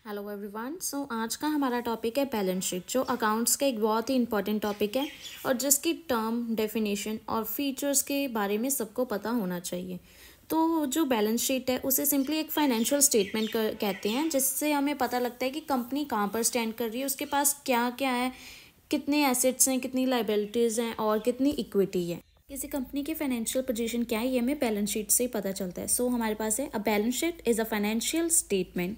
Hello everyone. आज का हमारा टॉपिक है बैलेंस शीट, जो अकाउंट्स का एक बहुत ही इंपॉर्टेंट टॉपिक है और जिसकी टर्म, डेफिनेशन और फीचर्स के बारे में सबको पता होना चाहिए। तो जो बैलेंस शीट है उसे सिंपली एक फाइनेंशियल स्टेटमेंट कहते हैं, जिससे हमें पता लगता है कि कंपनी कहाँ पर स्टैंड कर रही है, उसके पास क्या क्या है, कितने एसेट्स हैं, कितनी लाइबिलिटीज़ हैं और कितनी इक्विटी है। किसी कंपनी की फाइनेंशियल पोजीशन क्या है ये हमें बैलेंस शीट से ही पता चलता है। हमारे पास है a balance sheet is a financial statement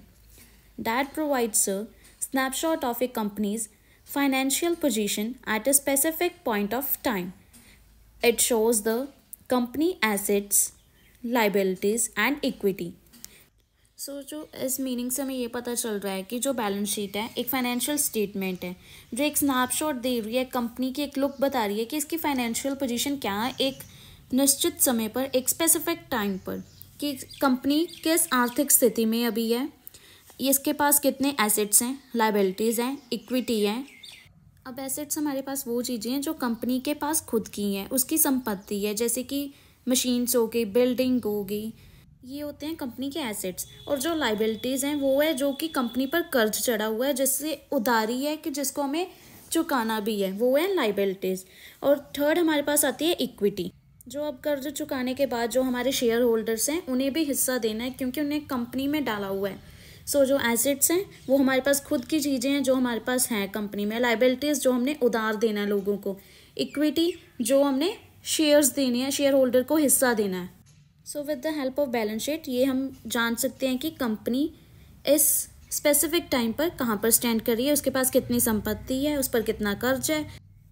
that provides a snapshot of a company's financial position at a specific point of time. It shows the company assets, liabilities and equity. जो इस meaning से हमें ये पता चल रहा है कि जो बैलेंस शीट है एक फाइनेंशियल स्टेटमेंट है, जो एक स्नैपशॉट दे रही है, कंपनी की एक लुक बता रही है कि इसकी फाइनेंशियल पोजीशन क्या है एक निश्चित समय पर, एक स्पेसिफिक टाइम पर, कि कंपनी किस आर्थिक स्थिति में अभी है, इसके पास कितने एसेट्स हैं, लाइबिलिटीज़ हैं, इक्विटी है। अब एसेट्स हमारे पास वो चीज़ें हैं जो कंपनी के पास खुद की हैं, उसकी संपत्ति है, जैसे कि मशीन्स हो गई, बिल्डिंग हो गई, ये होते हैं कंपनी के एसेट्स। और जो लाइबिलिटीज़ हैं वो है जो कि कंपनी पर कर्ज चढ़ा हुआ है, जिससे उधारी है कि जिसको हमें चुकाना भी है, वो है लाइबिलिटीज़। और थर्ड हमारे पास आती है इक्विटी, जो अब कर्ज चुकाने के बाद जो हमारे शेयर होल्डर्स हैं उन्हें भी हिस्सा देना है, क्योंकि उन्हें कंपनी में डाला हुआ है। जो एसेट्स हैं वो हमारे पास खुद की चीज़ें हैं जो हमारे पास हैं कंपनी में, लाइबिलिटीज़ जो हमने उधार देना है लोगों को, इक्विटी जो हमने शेयर्स देने हैं, शेयर होल्डर को हिस्सा देना है। With the help of balance sheet ये हम जान सकते हैं कि कंपनी इस स्पेसिफिक टाइम पर कहाँ पर स्टैंड कर रही है, उसके पास कितनी संपत्ति है, उस पर कितना कर्ज है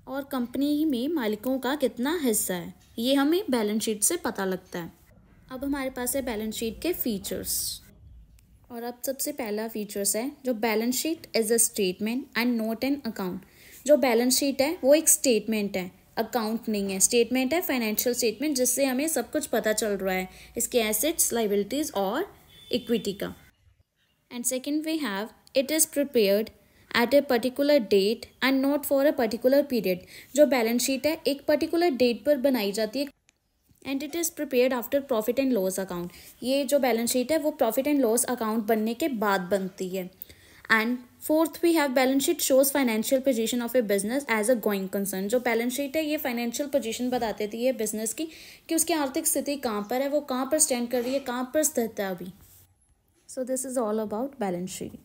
और कंपनी में मालिकों का कितना हिस्सा है, ये हमें बैलेंस शीट से पता लगता है। अब हमारे पास है बैलेंस शीट के फीचर्स, और अब सबसे पहला फीचर्स है जो balance sheet is a statement and not an account. जो बैलेंस शीट है वो एक स्टेटमेंट है, अकाउंट नहीं है। स्टेटमेंट है फाइनेंशियल स्टेटमेंट, जिससे हमें सब कुछ पता चल रहा है, इसके एसेट्स, लाइबिलिटीज और इक्विटी का। And second we have it is prepared at a particular date and not for a particular period. जो बैलेंस शीट है एक पर्टिकुलर डेट पर बनाई जाती है and it is prepared after profit and loss account. ये जो बैलेंस शीट है वो प्रॉफिट एंड लॉस अकाउंट बनने के बाद बनती है। And fourth we have balance sheet shows financial position of a business as a going concern. जो बैलेंस शीट है ये फाइनेंशियल पोजीशन बताती थी ये बिजनेस की, कि उसकी आर्थिक स्थिति कहाँ पर है, वो कहाँ पर स्टैंड कर रही है, कहाँ पर स्थित है अभी। This is all about balance sheet.